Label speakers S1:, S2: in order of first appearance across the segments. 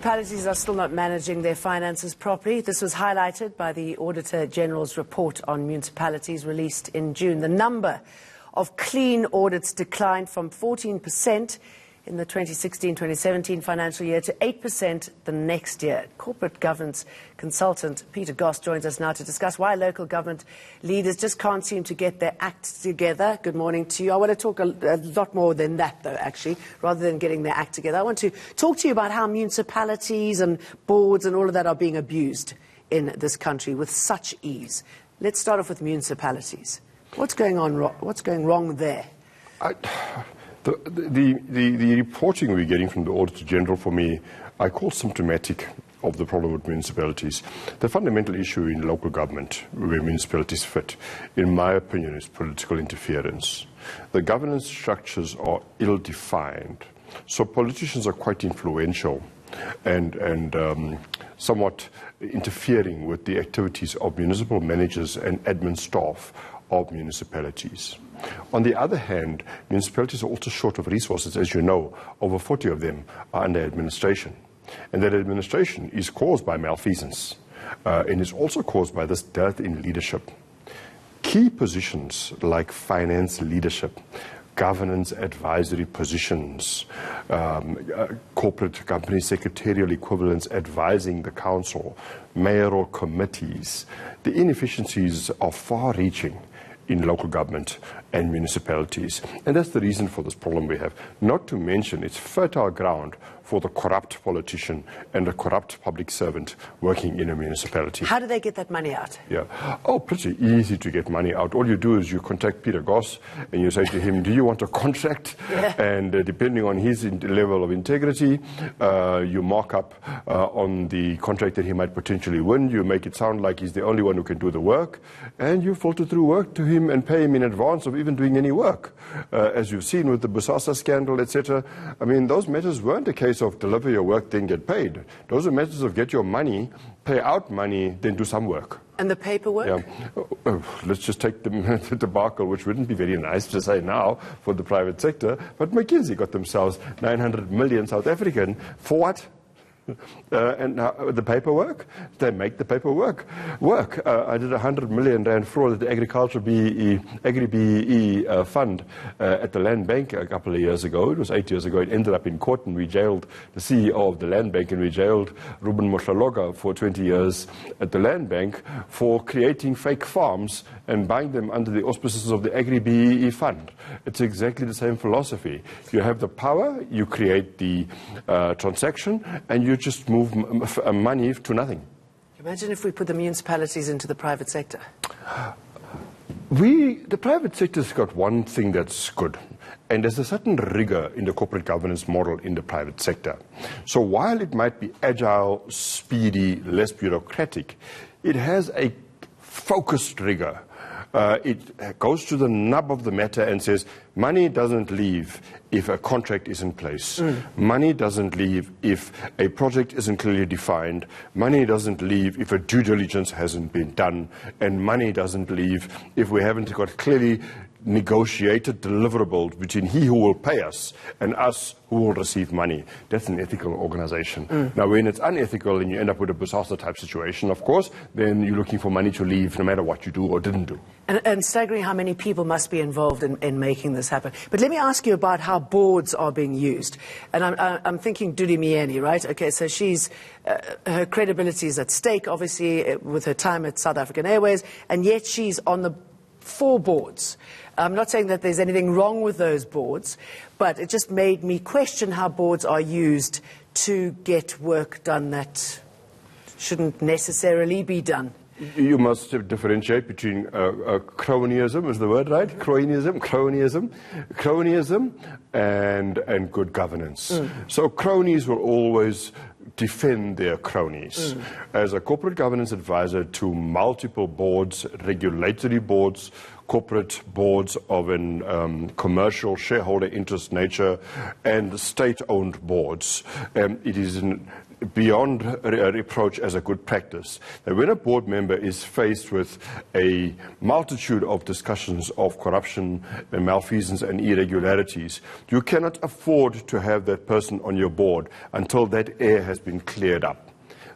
S1: Municipalities are still not managing their finances properly. This was highlighted by the Auditor-General's report on municipalities released in June. The number of clean audits declined from 14% in the 2016-2017 financial year to 8% the next year. Corporate governance consultant Peter Goss joins us now to discuss why local government leaders just can't seem to get their act together. Good morning to you. I want to talk a lot more than that, though, actually, rather than getting their act together. I want to talk to you about how municipalities and boards and all of that are being abused in this country with such ease. Let's start off with municipalities. What's going on? What's going wrong there?
S2: The reporting we're getting from the Auditor-General, for me, I call symptomatic of the problem with municipalities. The fundamental issue in local government, where municipalities fit, in my opinion, is political interference. The governance structures are ill-defined, so politicians are quite influential and somewhat interfering with the activities of municipal managers and admin staff of municipalities. On the other hand, municipalities are also short of resources. As you know, over 40 of them are under administration. And that administration is caused by malfeasance and is also caused by this dearth in leadership. Key positions like finance leadership, governance advisory positions, corporate company secretarial equivalents advising the council, mayoral committees, the inefficiencies are far-reaching in local government and municipalities. And that's the reason for this problem we have. Not to mention it's fertile ground for the corrupt politician and the corrupt public servant working in a municipality.
S1: How do they get that money out?
S2: Yeah. Oh, pretty easy to get money out. All you do is you contact Peter Goss and you say to him, do you want a contract? Yeah. And depending on his level of integrity, you mark up on the contract that he might potentially win. You make it sound like he's the only one who can do the work, and you filter through work to him and pay him in advance of even doing any work. As you've seen with the Busasa scandal, etc. I mean, those matters weren't a case of deliver your work, then get paid. Those are matters of get your money, pay out money, then do some work.
S1: And the paperwork?
S2: Yeah. Let's just take the debacle, which wouldn't be very nice to say now for the private sector, but McKinsey got themselves 900 million South African for what? And the paperwork, they make the paperwork work. I did 100 million rand fraud at the Agri-BEE fund at the Land Bank a couple of years ago. It was 8 years ago. It ended up in court, and we jailed the CEO of the Land Bank, and we jailed Ruben Mohlaloga for 20 years at the Land Bank for creating fake farms and buying them under the auspices of the Agri-BEE fund. It's exactly the same philosophy. You have the power, you create the transaction, and you just move money to nothing.
S1: Imagine if we put the municipalities into the private sector.
S2: The private sector's got one thing that's good, and there's a certain rigor in the corporate governance model in the private sector. So while it might be agile, speedy, less bureaucratic, it has a focused rigor. It goes to the nub of the matter and says money doesn't leave if a contract is in place. Money doesn't leave if a project isn't clearly defined. Money doesn't leave if a due diligence hasn't been done. And money doesn't leave if we haven't got clearly negotiated deliverables between he who will pay us and us who will receive money. That's an ethical organization. Now, when it's unethical and you end up with a Busasa type situation, of course, then you're looking for money to leave no matter what you do or didn't do.
S1: And staggering how many people must be involved in making this happen. But let me ask you about how boards are being used. And I'm thinking Dudi Mieni, right? Okay, so she's, her credibility is at stake, obviously, with her time at South African Airways, and yet she's on the 4 boards. I'm not saying that there's anything wrong with those boards, but it just made me question how boards are used to get work done that shouldn't necessarily be done.
S2: You must differentiate between cronyism, is the word right? Cronyism and good governance. So cronies will always defend their cronies. As a corporate governance advisor to multiple boards, regulatory boards, corporate boards of an commercial shareholder interest nature, and state-owned boards, it is beyond reproach as a good practice, that when a board member is faced with a multitude of discussions of corruption and malfeasance and irregularities, you cannot afford to have that person on your board until that air has been cleared up.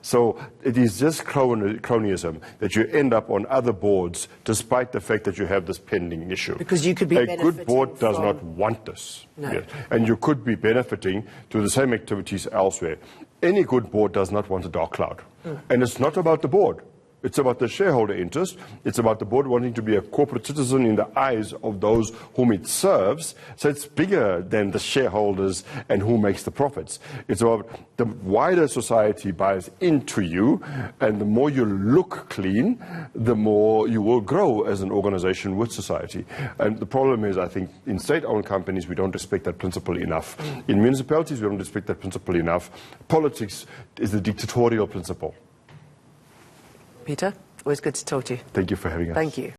S2: So it is just cronyism that you end up on other boards despite the fact that you have this pending issue.
S1: Because you could be
S2: A good board does not want this.
S1: No.
S2: Yes. And you could be benefiting to the same activities elsewhere. Any good board does not want a dark cloud. And it's not about the board. It's about the shareholder interest. It's about the board wanting to be a corporate citizen in the eyes of those whom it serves. So it's bigger than the shareholders and who makes the profits. It's about the wider society buys into you, and the more you look clean, the more you will grow as an organization with society. And the problem is, I think, in state-owned companies, we don't respect that principle enough. In municipalities, we don't respect that principle enough. Politics is the dictatorial principle.
S1: Peter, always good to talk to you.
S2: Thank you for having us.
S1: Thank you.